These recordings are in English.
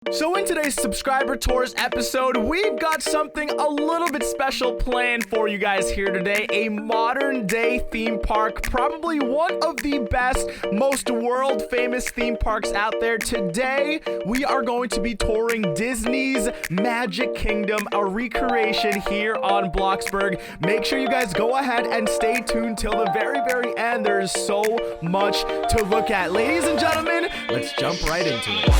So in today's subscriber tours episode, we've got something a little bit special planned for you guys here today. A modern day theme park, probably one of the best, most world famous theme parks out there. Today, we are going to be touring Disney's Magic Kingdom, a recreation here on Bloxburg. Make sure you guys go ahead and stay tuned till the very, very end. There's so much to look at. Ladies and gentlemen, let's jump right into it.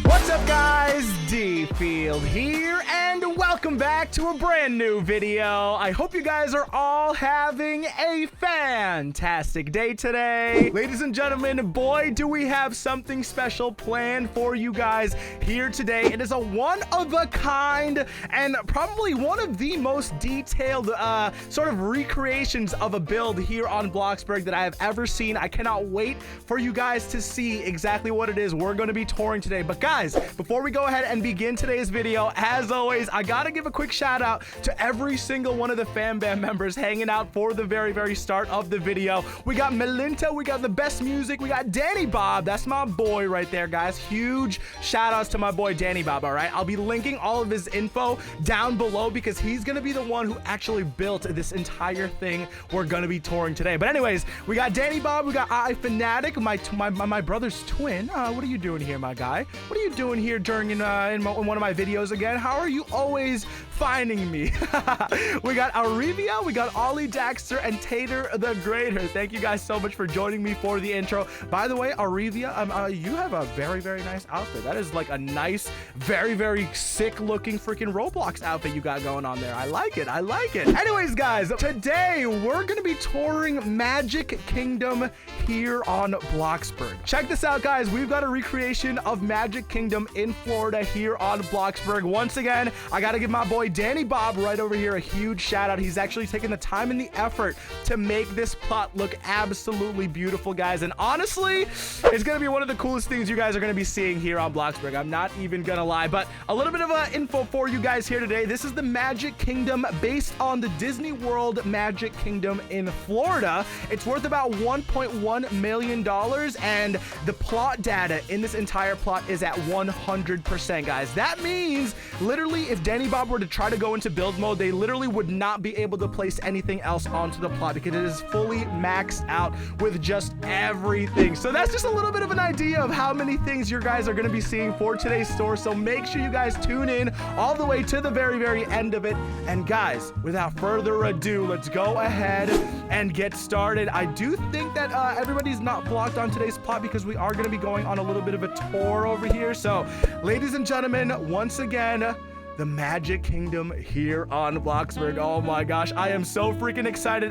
What's up, guys? DField here, and welcome back to a brand new video. I hope you guys are all having a fantastic day today. Ladies and gentlemen, boy, do we have something special planned for you guys here today. It is a one-of-a-kind and probably one of the most detailed sort of recreations of a build here on Bloxburg that I have ever seen. I cannot wait for you guys to see exactly what it is we're going to be touring today. But guys, before we go ahead and begin today's video, as always, I gotta give a quick shout out to every single one of the fam bam members hanging out for the very start of the video. We got Melinta, we got the best music, we got Danny Bob. That's my boy right there, guys. Huge shout outs to my boy Danny Bob. All right, I'll be linking all of his info down below because he's gonna be the one who actually built this entire thing we're gonna be touring today. But anyways, we got Danny Bob, we got iFanatic, my brother's twin. What are you doing here, my guy? What are you doing here during in one of my videos again? How are you always finding me? We got Arivia, we got Ollie Daxter, and Tater the Greater. Thank you guys so much for joining me for the intro. By the way, Arivia, you have a very nice outfit. That is like a nice, very sick looking freaking Roblox outfit you got going on there. I like it. Anyways, guys, today we're gonna be touring Magic Kingdom here on Bloxburg. Check this out, guys. We've got a recreation of Magic Kingdom in Florida here on Bloxburg. Once again, I gotta give my boy Danny Bob right over here a huge shout out. He's actually taken the time and the effort to make this plot look absolutely beautiful, guys. And honestly, it's gonna be one of the coolest things you guys are gonna be seeing here on Bloxburg. I'm not even gonna lie, but a little bit of info for you guys here today. This is the Magic Kingdom based on the Disney World Magic Kingdom in Florida. It's worth about $1.1 million, and the plot data in this entire plot is at 100%, guys. That means literally if Danny Bob were to try to go into build mode, they literally would not be able to place anything else onto the plot because it is fully maxed out with just everything. So that's just a little bit of an idea of how many things you guys are going to be seeing for today's tour. So make sure you guys tune in all the way to the very end of it. And guys, without further ado, let's go ahead and get started. I do think that everybody's not blocked on today's plot because we are going to be going on a little bit of a tour over here. So ladies and gentlemen, once again, the Magic Kingdom here on Bloxburg. Oh my gosh, I am so freaking excited.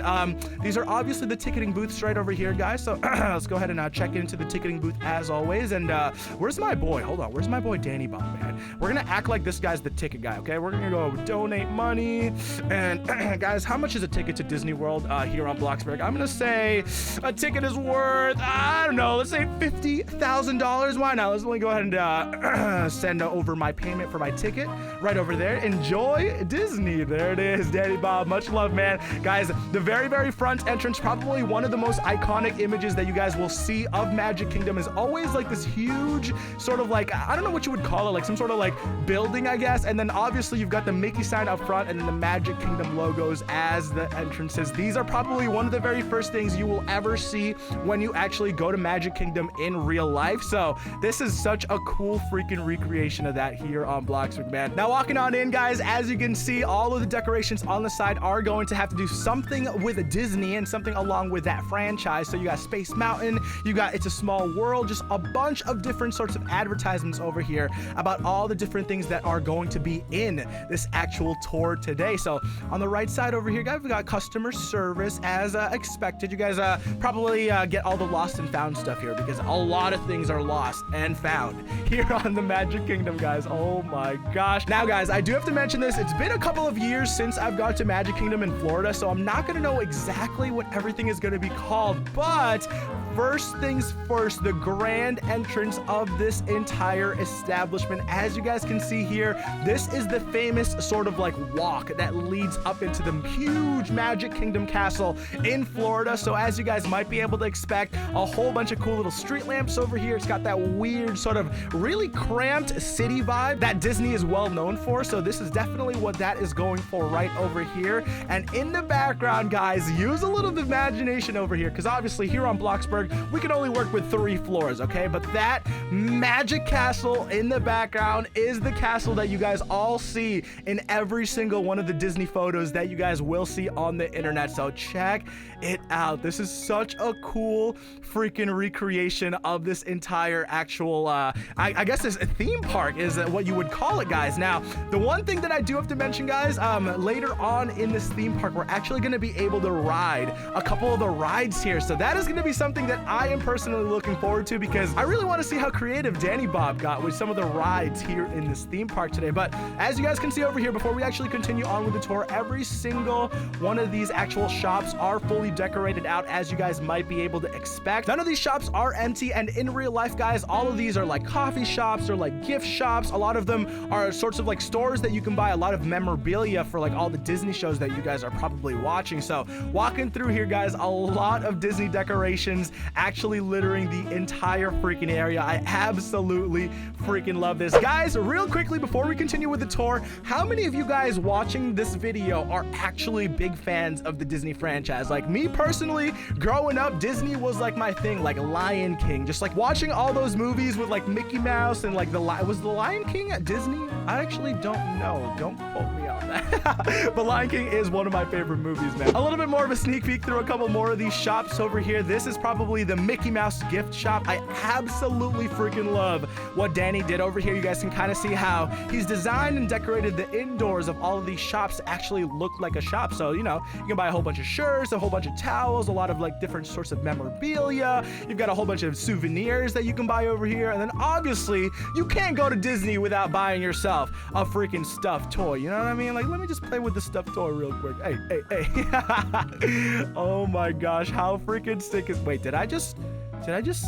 These are obviously the ticketing booths right over here, guys. So let's go ahead and check into the ticketing booth as always. And where's my boy? Hold on, where's my boy Danny Bob, man? We're gonna act like this guy's the ticket guy, okay? We're gonna go donate money. And guys, how much is a ticket to Disney World here on Bloxburg? I'm gonna say a ticket is worth, I don't know, let's say $50,000. Why not? Let's only go ahead and send over my payment for my ticket right over there. Enjoy Disney. There it is, Danny Bob. Much love, man. Guys, the very front entrance, probably one of the most iconic images that you guys will see of Magic Kingdom, is always like this huge sort of like, I don't know what you would call it, like some sort of like building, I guess. And then obviously you've got the Mickey sign up front and then the Magic Kingdom logos as the entrances. These are probably one of the very first things you will ever see when you actually go to Magic Kingdom in real life. So this is such a cool freaking recreation of that here on Bloxburg, man. Now walking on in, guys, as you can see, all of the decorations on the side are going to have to do something with Disney and something along with that franchise. So you got Space Mountain, you got It's a Small World, just a bunch of different sorts of advertisements over here about all the different things that are going to be in this actual tour today. So on the right side over here, guys, we got customer service as expected. You guys probably get all the lost and found stuff here because a lot of things are lost and found here on the Magic Kingdom, guys. Oh my gosh. Now, guys, guys, I do have to mention this. It's been a couple of years since I've gone to Magic Kingdom in Florida, so I'm not going to know exactly what everything is going to be called. But first things first, the grand entrance of this entire establishment. As you guys can see here, this is the famous sort of like walk that leads up into the huge Magic Kingdom castle in Florida. So as you guys might be able to expect, a whole bunch of cool little street lamps over here. It's got that weird sort of really cramped city vibe that Disney is well known for. So this is definitely what that is going for right over here. And in the background, guys, use a little imagination over here, because obviously here on Bloxburg, we can only work with 3 floors, okay? But that magic castle in the background is the castle that you guys all see in every single one of the Disney photos that you guys will see on the internet. So check it out. This is such a cool freaking recreation of this entire actual, I guess this theme park is what you would call it, guys. Now, the one thing that I do have to mention, guys, later on in this theme park, we're actually going to be able to ride a couple of the rides here. So that is going to be something that I am personally looking forward to, because I really want to see how creative Danny Bob got with some of the rides here in this theme park today. But as you guys can see over here, before we actually continue on with the tour, every single one of these actual shops are fully decorated out, as you guys might be able to expect. None of these shops are empty, and in real life, guys, all of these are like coffee shops or like gift shops. A lot of them are sorts of like stores that you can buy a lot of memorabilia for, like all the Disney shows that you guys are probably watching. So walking through here, guys, a lot of Disney decorations actually littering the entire freaking area. I absolutely freaking love this. Guys, real quickly before we continue with the tour, how many of you guys watching this video are actually big fans of the Disney franchise? Like me personally, growing up, Disney was like my thing, like Lion King, just like watching all those movies with like Mickey Mouse and like was the Lion King at Disney? I actually don't know. Don't quote me on that. But Lion King is one of my favorite movies, man. A little bit more of a sneak peek through a couple more of these shops over here. This is probably the Mickey Mouse gift shop. I absolutely freaking love what Danny did over here. You guys can kind of see how he's designed and decorated the indoors of all of these shops to actually look like a shop. So, you know, you can buy a whole bunch of shirts, a whole bunch of towels, a lot of like different sorts of memorabilia. You've got a whole bunch of souvenirs that you can buy over here. And then obviously you can't go to Disney without buying yourself a freaking stuffed toy. You know what I mean? Like, let me just play with the stuffed toy real quick. Hey. Oh my gosh, how freaking sick is... Wait, did I just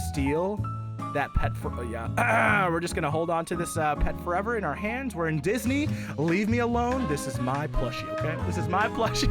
steal that pet for... Oh, yeah. We're just gonna hold on to this pet forever in our hands. We're in Disney. Leave me alone. This is my plushie, okay? This is my plushie.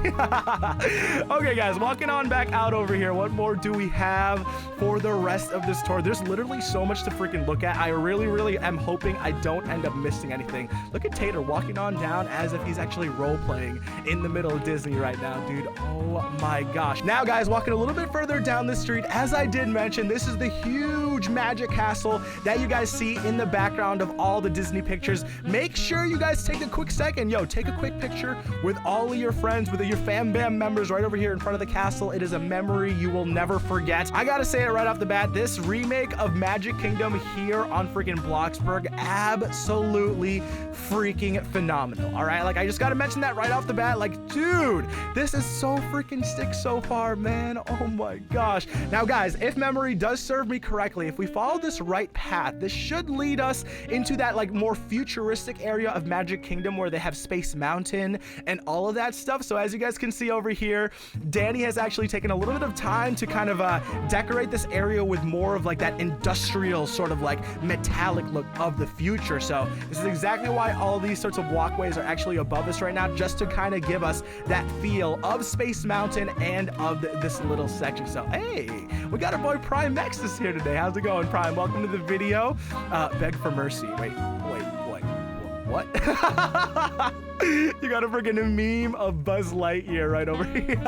Okay, guys, walking on back out over here. What more do we have for the rest of this tour? There's literally so much to freaking look at. I really am hoping I don't end up missing anything. Look at Tater walking on down as if he's actually role-playing in the middle of Disney right now, dude. Oh my gosh. Now, guys, walking a little bit further down the street, as I did mention, this is the huge Magic Castle that you guys see in the background of all the Disney pictures. Make sure you guys take a quick second. Take a quick picture with all of your friends, with your fam bam members right over here in front of the castle. It is a memory you will never forget. I gotta say it right off the bat, this remake of Magic Kingdom here on freaking Bloxburg, absolutely freaking phenomenal. All right, like I just gotta mention that right off the bat. Like, dude, this is so freaking sick so far, man. Oh my gosh. Now, guys, if memory does serve me correctly, if we follow this right path, this should lead us into that like more futuristic area of Magic Kingdom where they have Space Mountain and all of that stuff. So as you guys can see over here, Danny has actually taken a little bit of time to kind of decorate this area with more of like that industrial sort of like metallic look of the future. So this is exactly why all these sorts of walkways are actually above us right now, just to kind of give us that feel of Space Mountain and of this little section. So hey, we got our boy Prime Nexus here today. How's it going, Prime? Welcome to the video. Beg for mercy. Wait, what? You got a freaking meme of Buzz Lightyear right over here.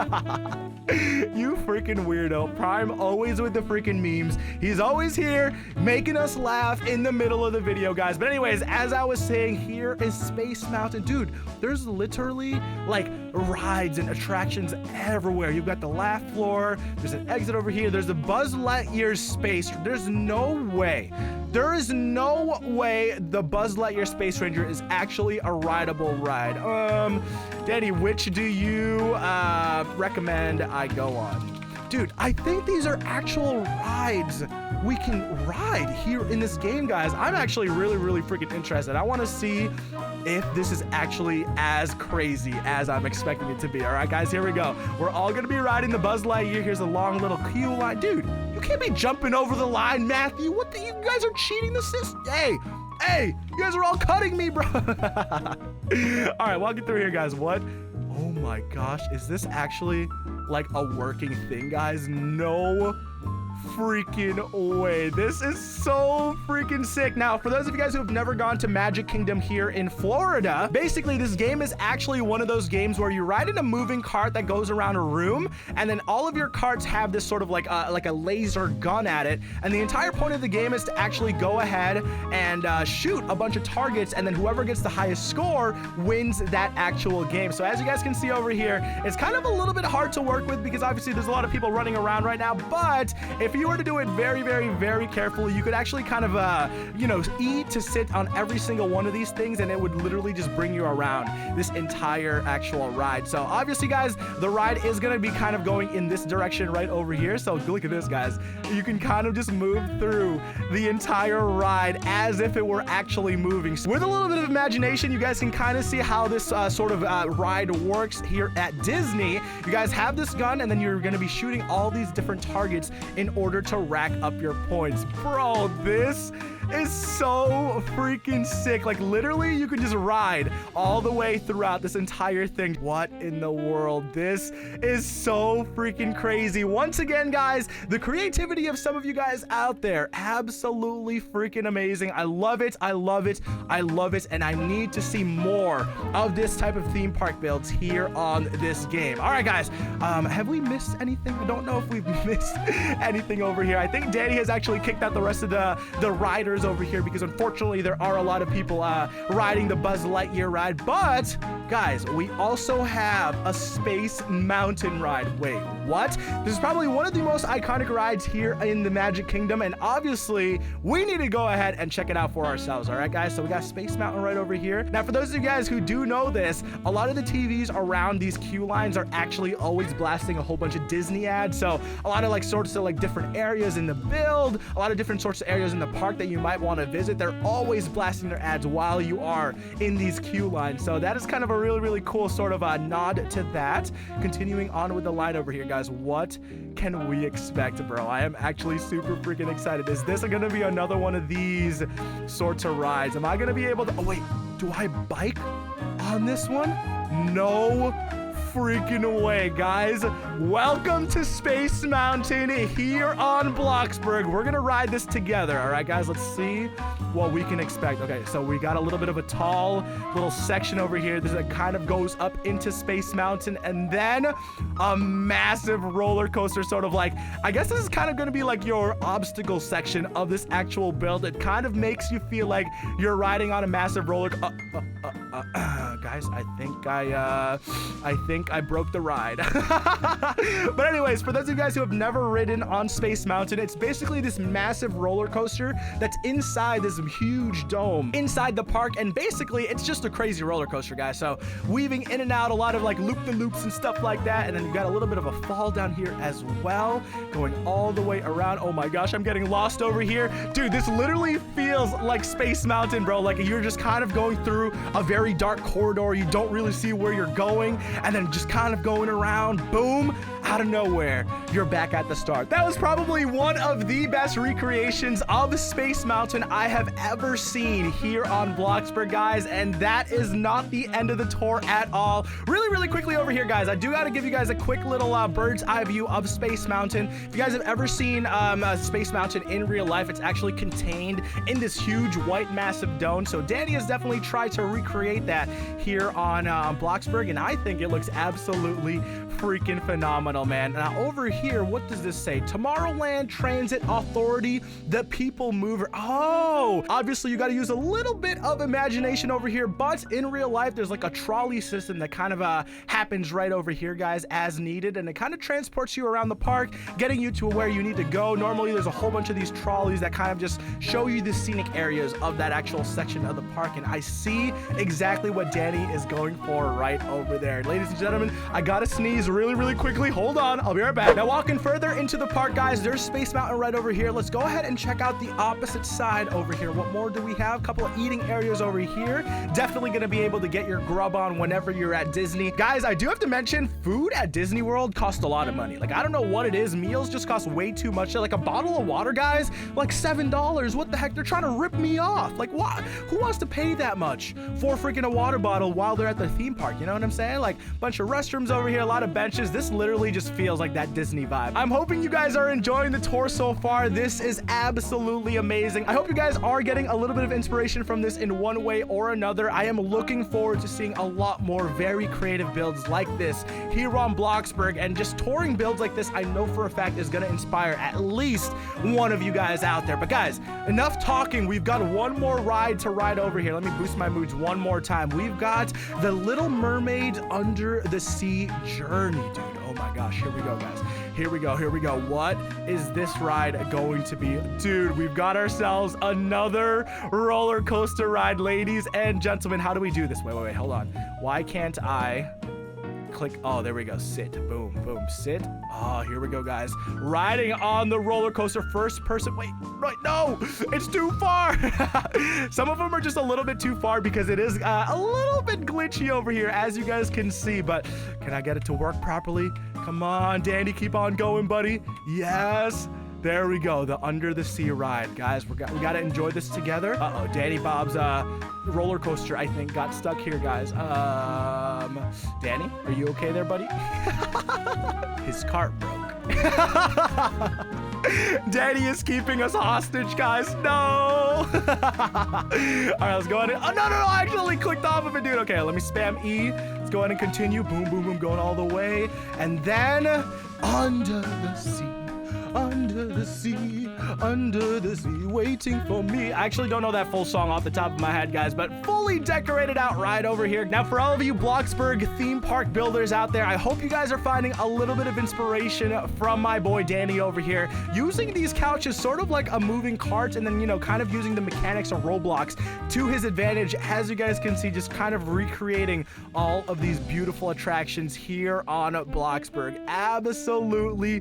You freaking weirdo. Prime always with the freaking memes. He's always here making us laugh in the middle of the video, guys. But anyways, as I was saying, here is Space Mountain. Dude, there's literally like rides and attractions everywhere. You've got the laugh floor. There's an exit over here. There's the Buzz Lightyear space. There is no way the Buzz Lightyear Space Ranger is actually a rideable ride. Danny, which do you recommend I go on? Dude, I think these are actual rides we can ride here in this game, guys. I'm actually really freaking interested. I want to see if this is actually as crazy as I'm expecting it to be. All right, guys, here we go. We're all gonna be riding the Buzz Lightyear. Here's a long little queue line. Dude, you can't be jumping over the line, Matthew. What the, you guys are cheating the system. Hey, you guys are all cutting me, bro. All right, walking through here, guys. What? Oh my gosh, is this actually like a working thing, guys? No freaking way. This is so freaking sick. Now, for those of you guys who have never gone to Magic Kingdom here in Florida, basically this game is actually one of those games where you ride in a moving cart that goes around a room, and then all of your carts have this sort of like a laser gun at it, and the entire point of the game is to actually go ahead and shoot a bunch of targets, and then whoever gets the highest score wins that actual game. So as you guys can see over here, it's kind of a little bit hard to work with because obviously there's a lot of people running around right now, but if you were to do it very carefully, you could actually kind of E to sit on every single one of these things, and it would literally just bring you around this entire actual ride. So obviously, guys, the ride is going to be kind of going in this direction right over here. So look at this, guys. You can kind of just move through the entire ride as if it were actually moving. So with a little bit of imagination, you guys can kind of see how this sort of ride works here at Disney. You guys have this gun, and then you're going to be shooting all these different targets in order to rack up your points. Bro, this is so freaking sick. Like, literally, you can just ride all the way throughout this entire thing. What in the world? This is so freaking crazy. Once again, guys, the creativity of some of you guys out there, absolutely freaking amazing. I love it. I love it. I love it. And I need to see more of this type of theme park builds here on this game. All right, guys, have we missed anything? I don't know if we've missed anything over here. I think Danny has actually kicked out the rest of the riders over here because unfortunately there are a lot of people riding the Buzz Lightyear ride. But guys, we also have a Space Mountain ride. Wait, what? This is probably one of the most iconic rides here in the Magic Kingdom, and obviously we need to go ahead and check it out for ourselves. All right, guys, so we got Space Mountain right over here. Now, for those of you guys who do know this, a lot of the TVs around these queue lines are actually always blasting a whole bunch of Disney ads. So a lot of like sorts of like different areas in the build, a lot of different sorts of areas in the park that you might want to visit, they're always blasting their ads while you are in these queue lines. So that is kind of a really cool sort of a nod to that. Continuing on with the line over here, guys, what can we expect, bro? I am actually super freaking excited. Is this going to be another one of these sorts of rides? Am I going to be able to, oh wait, do I bike on this one? No freaking way, guys. Welcome to Space Mountain here on Bloxburg. We're gonna ride this together. All right, guys, let's see what we can expect. Okay, so we got a little bit of a tall little section over here. This kind of goes up into Space Mountain, and then a massive roller coaster, sort of like, I guess this is kind of gonna be like your obstacle section of this actual build. It kind of makes you feel like you're riding on a massive roller guys, I think I broke the ride. But anyways, for those of you guys who have never ridden on Space Mountain, it's basically this massive roller coaster that's inside this huge dome inside the park, and basically it's just a crazy roller coaster, guys. So weaving in and out, a lot of like loop-the-loops and stuff like that, and then you got a little bit of a fall down here as well, going all the way around. Oh my gosh, I'm getting lost over here. Dude, this literally feels like Space Mountain, bro. Like you're just kind of going through a very dark corridor. You don't really see where you're going, and then just kind of going around, boom, out of nowhere, you're back at the start. That was probably one of the best recreations of Space Mountain I have ever seen here on Bloxburg, guys, and that is not the end of the tour at all. Really quickly over here, guys, I do got to give you guys a quick little bird's eye view of Space Mountain. If you guys have ever seen Space Mountain in real life, it's actually contained in this huge white massive dome. So Danny has definitely tried to recreate that here on Bloxburg, and I think it looks absolutely freaking phenomenal, man. Now over here, what does this say? Tomorrowland Transit Authority, the People Mover. Oh, obviously you got to use a little bit of imagination over here, but in real life there's like a trolley system that kind of happens right over here, guys, as needed, and it kind of transports you around the park, getting you to where you need to go. Normally there's a whole bunch of these trolleys that kind of just show you the scenic areas of that actual section of the park, and I see exactly what Danny Danny is going for right over there. Ladies and gentlemen, I gotta sneeze really, really quickly. Hold on, I'll be right back. Now, walking further into the park, guys, there's Space Mountain right over here. Let's go ahead and check out the opposite side over here. What more do we have? A couple of eating areas over here. Definitely gonna be able to get your grub on whenever you're at Disney. Guys, I do have to mention, food at Disney World costs a lot of money. Like, I don't know what it is. Meals just cost way too much. Like, a bottle of water, guys, like $7. What the heck? They're trying to rip me off. Like, what? Who wants to pay that much for freaking a water bottle while they're at the theme park? You know what I'm saying? Like, bunch of restrooms over here, a lot of benches. This literally just feels like that Disney vibe. I'm hoping you guys are enjoying the tour so far. This is absolutely amazing. I hope you guys are getting a little bit of inspiration from this in one way or another. I am looking forward to seeing a lot more very creative builds like this here on Bloxburg, and just touring builds like this, I know for a fact is going to inspire at least one of you guys out there. But guys, enough talking. We've got one more ride to ride over here. Let me boost my moods one more time. We've got the Little Mermaid Under the Sea Journey, dude. Oh my gosh, here we go, guys. Here we go, here we go. What is this ride going to be? Dude, we've got ourselves another roller coaster ride, ladies and gentlemen. How do we do this? Wait, hold on. Why can't I click? Oh, there we go. Sit. Boom, boom, sit. Oh, here we go, guys. Riding on the roller coaster, first person. Wait, right, no, it's too far. Some of them are just a little bit too far because it is a little bit glitchy over here, as you guys can see. But can I get it to work properly? Come on, Danny, keep on going, buddy. Yes. There we go, the Under the Sea ride. Guys, we got to enjoy this together. Uh-oh, Danny Bob's roller coaster, I think, got stuck here, guys. Danny, are you okay there, buddy? His cart broke. Danny is keeping us hostage, guys. No. All right, let's go ahead and... Oh, no, I accidentally clicked off of it, dude. Okay, let me spam E. Let's go ahead and continue. Boom, boom, boom, going all the way. And then under the sea. Under the sea, waiting for me. I actually don't know that full song off the top of my head, guys, but fully decorated out right over here. Now, for all of you Bloxburg theme park builders out there, I hope you guys are finding a little bit of inspiration from my boy Danny over here, using these couches sort of like a moving cart, and then, you know, kind of using the mechanics of Roblox to his advantage. As you guys can see, just kind of recreating all of these beautiful attractions here on Bloxburg. Absolutely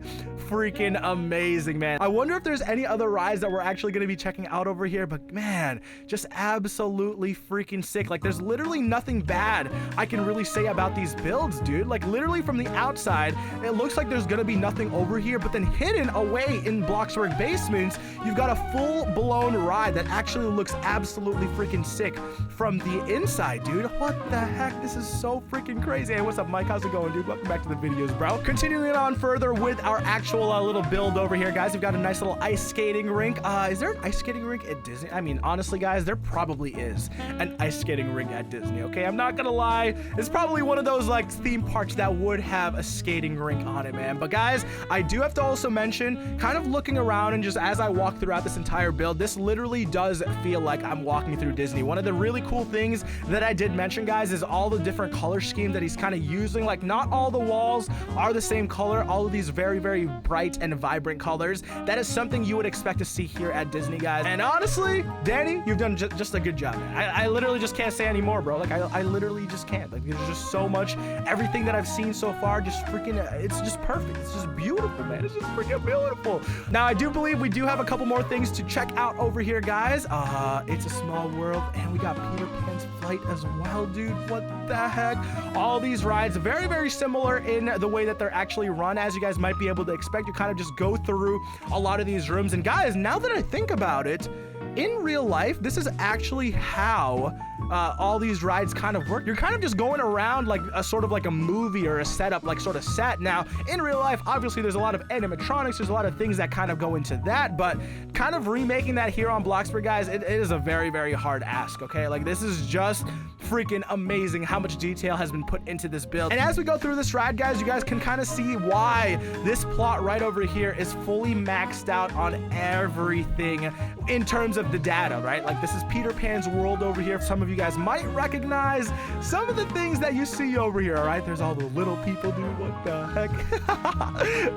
freaking amazing, man. I wonder if there's any other rides that we're actually going to be checking out over here, but man, just absolutely freaking sick. Like, there's literally nothing bad I can really say about these builds, dude. Like, literally from the outside, it looks like there's going to be nothing over here, but then hidden away in Bloxburg basements, you've got a full-blown ride that actually looks absolutely freaking sick from the inside, dude. What the heck? This is so freaking crazy. Hey, what's up, Mike? How's it going, dude? Welcome back to the videos, bro. Continuing on further with our actual little build over here, guys. We've got a nice little ice skating rink. Is there an ice skating rink at Disney? I mean, honestly, guys, there probably is an ice skating rink at Disney, okay? I'm not gonna lie. It's probably one of those, like, theme parks that would have a skating rink on it, man. But, guys, I do have to also mention, kind of looking around and just as I walk throughout this entire build, this literally does feel like I'm walking through Disney. One of the really cool things that I did mention, guys, is all the different color schemes that he's kind of using. Like, not all the walls are the same color. All of these very, very bright and vibrant colors. That is something you would expect to see here at Disney, guys. And honestly, Danny, you've done just a good job, man. I literally just can't say anymore, bro. Like, I literally just can't. Like, there's just so much. Everything that I've seen so far, just freaking, it's just perfect. It's just beautiful, man. It's just freaking beautiful. Now, I do believe we do have a couple more things to check out over here, guys. It's a Small World, and we got Peter Pan's Flight as well, dude. What the heck? All these rides, very, very similar in the way that they're actually run, as you guys might be able to expect. You kind of just go through a lot of these rooms. And guys, now that I think about it, in real life, this is actually how all these rides kind of work. You're kind of just going around like a sort of like a movie or a setup, like sort of set. Now, in real life, obviously there's a lot of animatronics, there's a lot of things that kind of go into that, but kind of remaking that here on Bloxburg, guys, it is a very, very hard ask, okay? Like, this is just freaking amazing how much detail has been put into this build. And as we go through this ride, guys, you guys can kind of see why this plot right over here is fully maxed out on everything in terms of the data, right? Like, this is Peter Pan's world over here. Some of you guys might recognize some of the things that you see over here, all right? There's all the little people, dude. What the heck?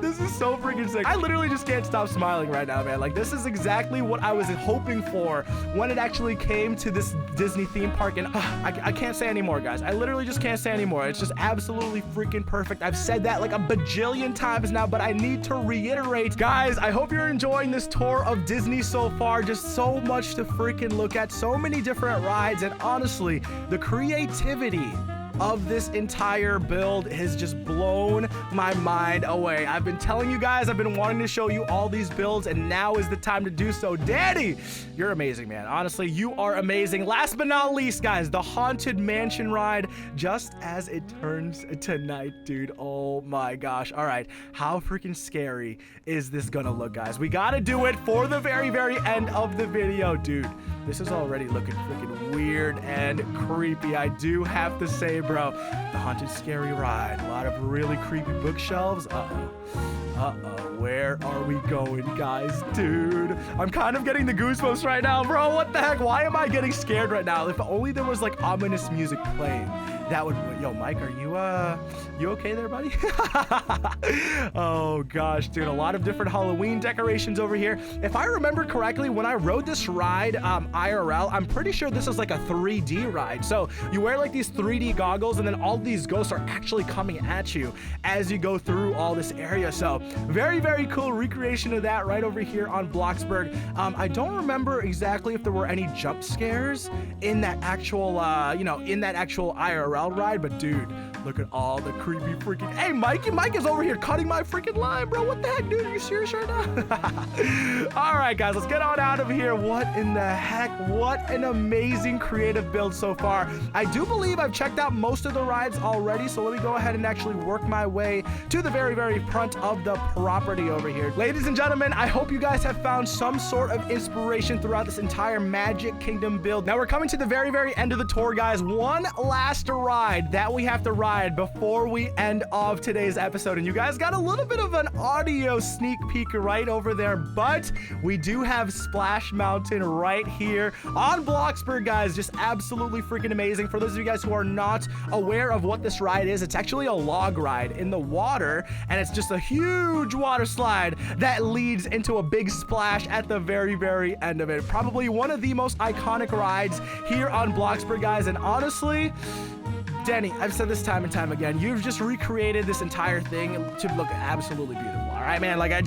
This is so freaking sick. I literally just can't stop smiling right now, man. Like, this is exactly what I was hoping for when it actually came to this Disney theme park. And I can't say anymore, guys. I literally just can't say anymore. It's just absolutely freaking perfect. I've said that like a bajillion times now, but I need to reiterate. Guys, I hope you're enjoying this tour of Disney so far. Just so much to freaking look at. So many different rides. And honestly, the creativity of this entire build has just blown my mind away. I've been telling you guys, I've been wanting to show you all these builds, and now is the time to do so. Danny, you're amazing, man. Honestly, you are amazing. Last but not least, guys, the Haunted Mansion ride, just as it turns tonight, dude. Oh my gosh. All right, how freaking scary is this gonna look, guys? We gotta do it for the very, very end of the video, dude. This is already looking freaking weird and creepy. I do have to say, bro, the Haunted Scary Ride. A lot of really creepy bookshelves. Where are we going, guys? Dude, I'm kind of getting the goosebumps right now, bro. What the heck? Why am I getting scared right now? If only there was like ominous music playing. That would, yo, Mike, are you okay there, buddy? Oh gosh, dude, a lot of different Halloween decorations over here. If I remember correctly, when I rode this ride IRL, I'm pretty sure this is like a 3D ride. So you wear like these 3D goggles, and then all these ghosts are actually coming at you as you go through all this area. So very, very cool recreation of that right over here on Bloxburg. I don't remember exactly if there were any jump scares in that actual, in that actual IRL ride, but dude, look at all the creepy freaking... Hey, Mikey, Mike is over here cutting my freaking line, bro. What the heck, dude? Are you serious right now? All right, guys, let's get on out of here. What in the heck? What an amazing creative build so far. I do believe I've checked out most of the rides already, so let me go ahead and actually work my way to the very, very front of the property over here. Ladies and gentlemen, I hope you guys have found some sort of inspiration throughout this entire Magic Kingdom build. Now we're coming to the very, very end of the tour, guys. One last ride that we have to ride before we end off today's episode, and you guys got a little bit of an audio sneak peek right over there, but we do have Splash Mountain right here on Bloxburg, guys. Just absolutely freaking amazing. For those of you guys who are not aware of what this ride is, it's actually a log ride in the water, and it's just a huge water slide that leads into a big splash at the very, very end of it. Probably one of the most iconic rides here on Bloxburg, guys, and honestly, Danny, I've said this time and time again, you've just recreated this entire thing to look absolutely beautiful. All right, man, like I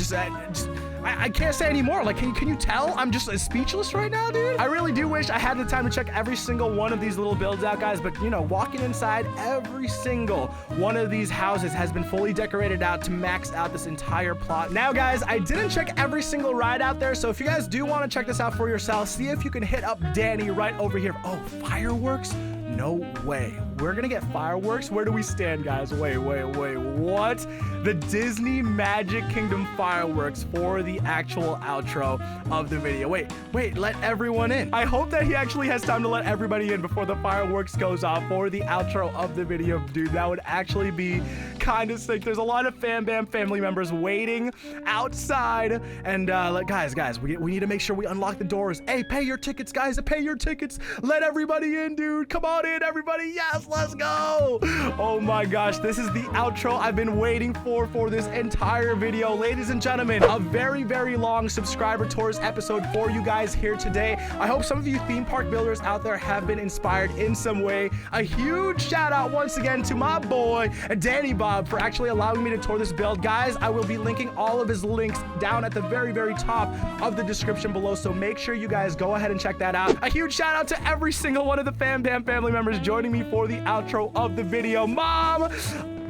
can't say anymore. Like, can you tell I'm just speechless right now, dude? I really do wish I had the time to check every single one of these little builds out, guys, but you know, walking inside, every single one of these houses has been fully decorated out to max out this entire plot. Now, guys, I didn't check every single ride out there, so if you guys do want to check this out for yourself, see if you can hit up Danny right over here. Oh, fireworks? No way. We're gonna get fireworks? Where do we stand, guys? Wait, what? The Disney Magic Kingdom fireworks for the actual outro of the video. Wait, let everyone in. I hope that he actually has time to let everybody in before the fireworks goes off for the outro of the video. Dude, that would actually be kind of sick. There's a lot of Fam Bam family members waiting outside, and guys, we need to make sure we unlock the doors. Hey, pay your tickets, guys. Pay your tickets. Let everybody in, dude. Come on in, everybody. Yes, let's go. Oh my gosh, this is the outro I've been waiting for this entire video. Ladies and gentlemen, a very, very long subscriber tours episode for you guys here today. I hope some of you theme park builders out there have been inspired in some way. A huge shout out once again to my boy Danny Bob for actually allowing me to tour this build. Guys, I will be linking all of his links down at the very, very top of the description below, so make sure you guys go ahead and check that out. A huge shout out to every single one of the Fam Bam family members joining me for the outro of the video. Mom,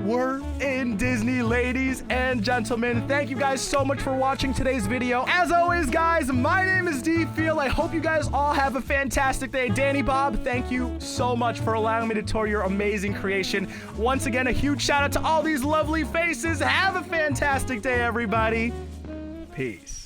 we're in Disney, ladies and gentlemen. Thank you guys so much for watching today's video. As always, guys, my name is DField. I hope you guys all have a fantastic day. Danny Bob, thank you so much for allowing me to tour your amazing creation. Once again, a huge shout out to all these lovely faces. Have a fantastic day, everybody. Peace.